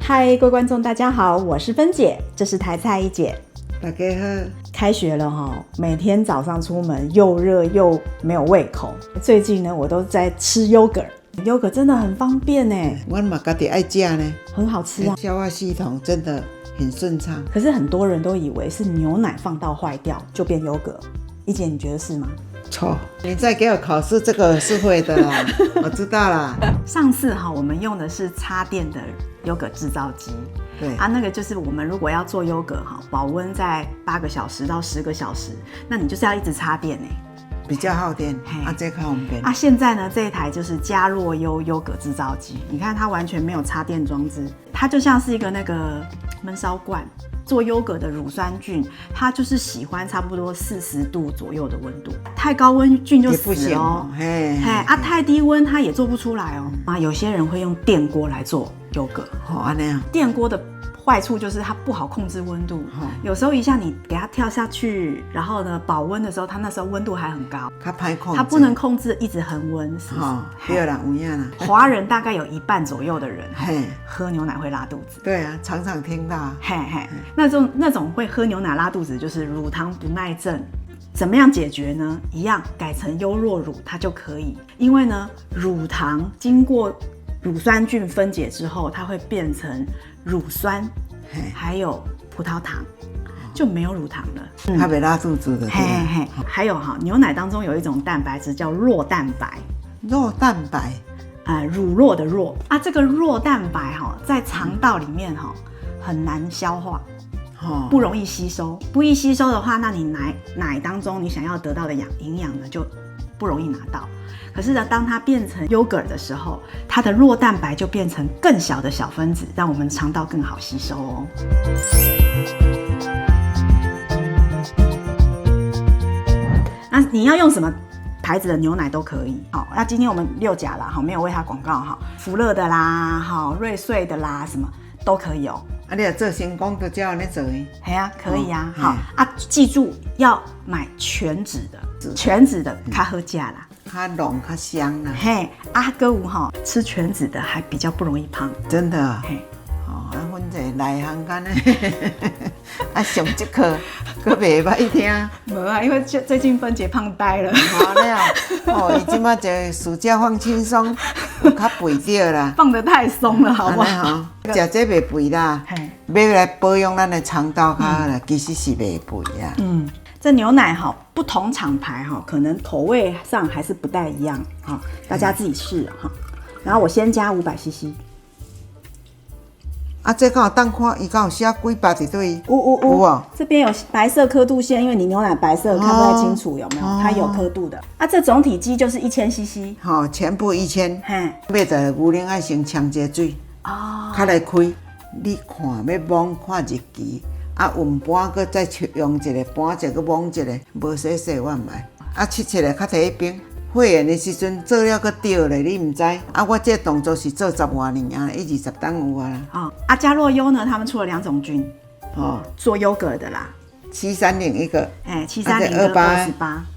嗨，各位观众，大家好，我是芬姐，这是台菜一姐。大家好，开学了哈，每天早上出门又热又没有胃口。最近呢，我都在吃yogurt，yogurt真的很方便呢。我嘛家己爱吃呢，很好吃啊，消化系统真的很顺畅。可是很多人都以为是牛奶放到坏掉就变yogurt，一姐你觉得是吗？错，你再给我考试，这个是会的啦，我知道啦。上次哈，我们用的是插电的yogurt制造机。对啊，那个就是我们如果要做yogurt哈，保温在8个小时到10个小时，那你就是要一直插电呢，比较耗电啊，这较方便啊。现在呢，这一台就是加洛优yogurt制造机，你看它完全没有插电装置，它就像是一个那个焖烧罐。做yogurt的乳酸菌，它就是喜欢差不多40度左右的温度，太高温菌就死了哦。太低温它也做不出来哦。啊，有些人会用电锅来做yogurt，那样。电锅的坏处就是它不好控制温度，有时候一下你给它跳下去，然后呢保温的时候，它那时候温度还很高，它不能控制一直恒温。对啦，有影啦。华人大概有1半左右的人喝牛奶会拉肚子。对啊，常常听到。那种会喝牛奶拉肚子就是乳糖不耐症。怎么样解决呢？一样改成优酪乳它就可以，因为呢乳糖经过乳酸菌分解之后，它会变成乳酸，还有葡萄糖，就没有乳糖了。它没拉肚子的。还有牛奶当中有一种蛋白质叫酪蛋白。酪蛋白，乳酪的酪啊，这个酪蛋白在肠道里面很难消化。不容易吸收，不易吸收的话，那你奶当中你想要得到的营养呢，就不容易拿到。可是呢，当它变成 yogurt 的时候，它的酪蛋白就变成更小的小分子，让我们肠道更好吸收哦。那你要用什么牌子的牛奶都可以。好，那今天我们6甲啦，没有为它广告哈，福乐的啦，瑞穗的啦，什么都可以哦。啊，你要做成功就这样来做的。可以啊。好啊，记住要买全脂的，全脂的较好吃啦，较浓较香啦。还有吃全脂的还比较不容易胖，真的。阮这内行干呢，上这课可袂歹听。没啊，因为最近芬姐胖呆了。伊即马就暑假放轻松，有较肥掉啦。放得太松了，好不好？食这袂肥啦，要来保养咱的肠道较好啦，其实是袂肥啊。这牛奶不同厂牌可能口味上还是不太一样，大家自己试哈。然后我先加500cc。这敢有当看，伊敢有写几百一对？有哦。这边有白色刻度线，因为你牛奶白色看不太清楚有没有？它有刻度的。这总体积就是1000cc。全部1000。买的牛奶爱先呛一下水，较来开。你看要摸看日期，运盘搁再用一个盘一个摸一个，无洗我唔爱。切起来较摕去冰。会员的时阵做了个掉咧，你唔知？我这个动作是做10多年啊，20档有啊。加洛优呢，他们出了2种菌，做yogurt的啦，730一个，730跟28。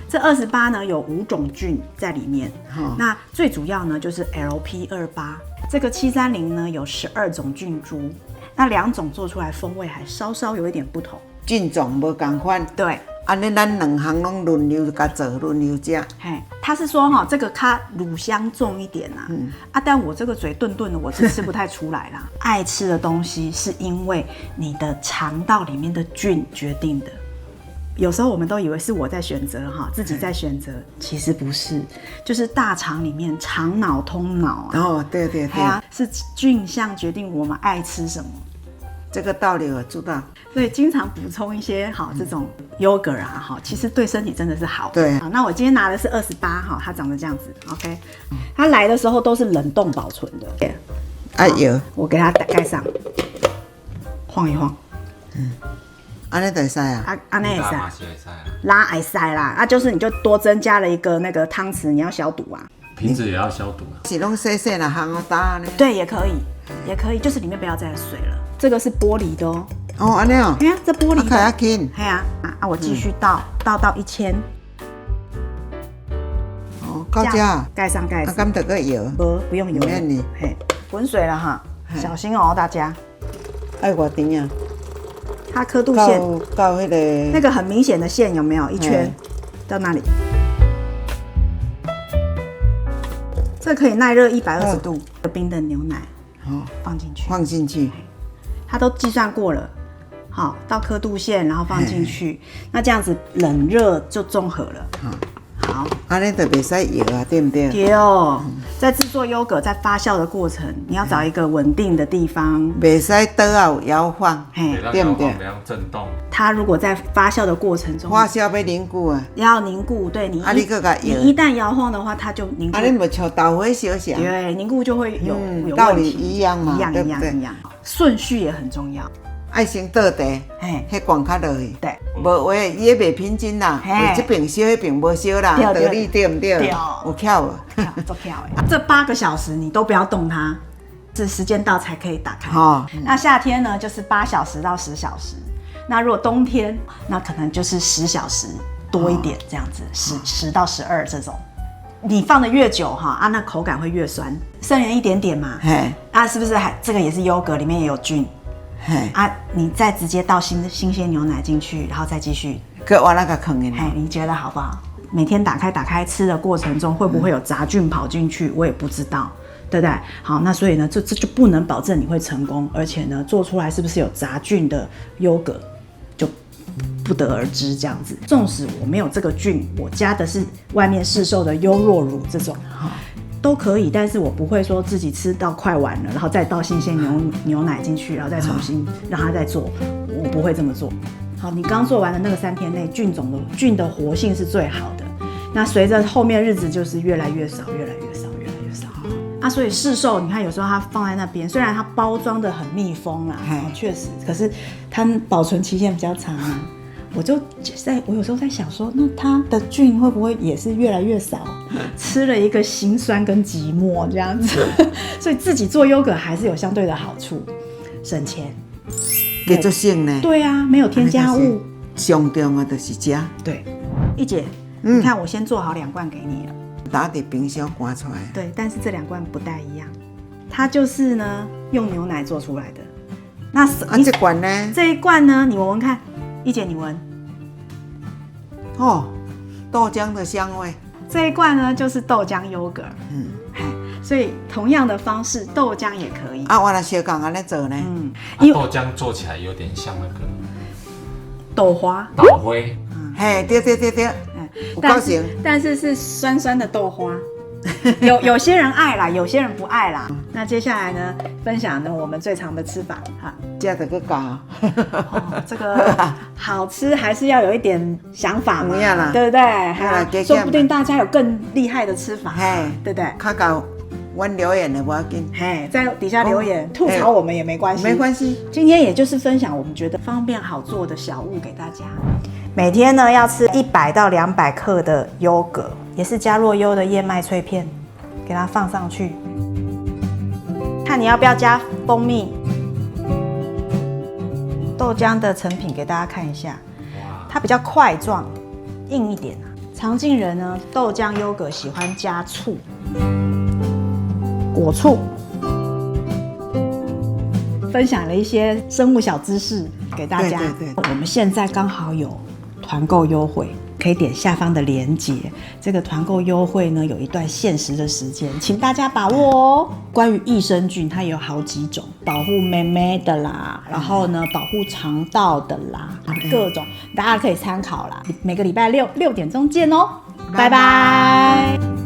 这28呢有5种菌在里面，那最主要呢就是 LP28。这个730呢有12种菌株，那2种做出来风味还稍稍有一点不同，菌种无同款。对。安尼咱2行拢轮流甲做，轮流吃。他是说这个它乳香重一点但我这个嘴顿顿的，我是吃不太出来啦。爱吃的东西是因为你的肠道里面的菌决定的。有时候我们都以为是我在选择自己在选择，其实不是，就是大肠里面肠脑通脑对，是菌相决定我们爱吃什么。这个道理我知道，所以经常补充一些这种 yogurt 其实对身体真的是好。对。那我今天拿的是28它长得这样子 ，OK。它来的时候都是冷冻保存的。有。我给它盖上，晃一晃。安尼就会使啊。安尼会使。拉会使啦，就是你就多增加了一个那个汤匙，你要消毒啊。瓶子也要消毒啊。是拢细细啦，行打呢。对，也可以，就是里面不要再水了。这个是玻璃的哦。安尼哦。这玻璃的。较轻。我继续倒到1000。到这。盖上盖子。敢得个油？不用油。滚水了哈，小心哦，大家。爱偌长啊？它刻度线到那个那个很明显的线有没有一圈到那里？这可以耐热120度的冰的牛奶，放进去，放进去，它都计算过了。好，到刻度线，然后放进去，那这样子冷热就综合了。好，安尼就袂使摇啊，对不对？对哦，在制作优格在发酵的过程，你要找一个稳定的地方，袂使倒后摇晃，对不对？不要震动。它如果在发酵的过程中，发酵要凝固啊，要凝固，对你，你一旦摇晃的话，它就凝固。你无像豆花小小，对，凝固就会有道理问题，一样嘛，对不对？顺序也很重要。爱先倒茶，迄灌较落去。对，无话伊也袂平均啦，这边烧，迄边无烧啦，道理对不对？有巧无？做巧的。这8个小时你都不要动它，这时间到才可以打开。那夏天呢，就是8小时到10小时。那如果冬天，那可能就是10小时多一点，这样子，10到12这种。你放的越久哈，那口感会越酸，生盐一点点嘛。是不是这个也是优格里面也有菌？你再直接倒新鲜牛奶进去，然后再继续，我那个坑的。你觉得好不好？每天打开吃的过程中，会不会有杂菌跑进去？我也不知道，对不对？好，那所以呢，这就不能保证你会成功，而且呢，做出来是不是有杂菌的优格，就不得而知。这样子，纵使我没有这个菌，我加的是外面市售的优酪乳这种。都可以，但是我不会说自己吃到快完了，然后再倒新鲜牛奶进去，然后再重新让它再做，我不会这么做。好，你刚做完的那个3天内，菌的活性是最好的。那随着后面日子就是越来越少，越来越少，越来越少。所以市售你看有时候它放在那边，虽然它包装的很密封啦，确实，可是它保存期限比较长啊。我有时候在想说，那它的菌会不会也是越来越少？吃了一个心酸跟寂寞这样子，所以自己做优格还是有相对的好处，省钱，继续省呢。对啊，没有添加物。上重要就是这。对，一姐，你看我先做好2罐给你了，打在冰箱刮出来。对，但是这2罐不太一样，它就是呢用牛奶做出来的。那这罐呢？这一罐呢，你闻闻看。一姐，你闻，豆浆的香味。这一罐呢就是豆浆优格，所以同样的方式，豆浆也可以。我来小港安尼做呢。豆浆做起来有点像那个豆花。对，有高兴。但是是酸酸的豆花。有些人爱啦，有些人不爱啦。那接下来呢，分享呢我们最常的吃法哈。加这个搞，这个好吃还是要有一点想法嘛，对不对？说不定大家有更厉害的吃法，对不对？看到我留言的不要紧，在底下留言吐槽我们也没关系，没关系。今天也就是分享我们觉得方便好做的小物给大家。每天呢要吃100到200克的优格。也是加若优的燕麦脆片，给它放上去。看你要不要加蜂蜜。豆浆的成品给大家看一下，它比较块状，硬一点啊。常进人呢，豆浆优格喜欢加醋，果醋。分享了一些生物小知识给大家。对，我们现在刚好有团购优惠。可以点下方的连结，这个团购优惠呢有一段限时的时间，请大家把握哦。关于益生菌，它有好几种，保护妹妹的啦，然后呢保护肠道的啦，各种大家可以参考啦。每个礼拜6点钟见哦，拜拜。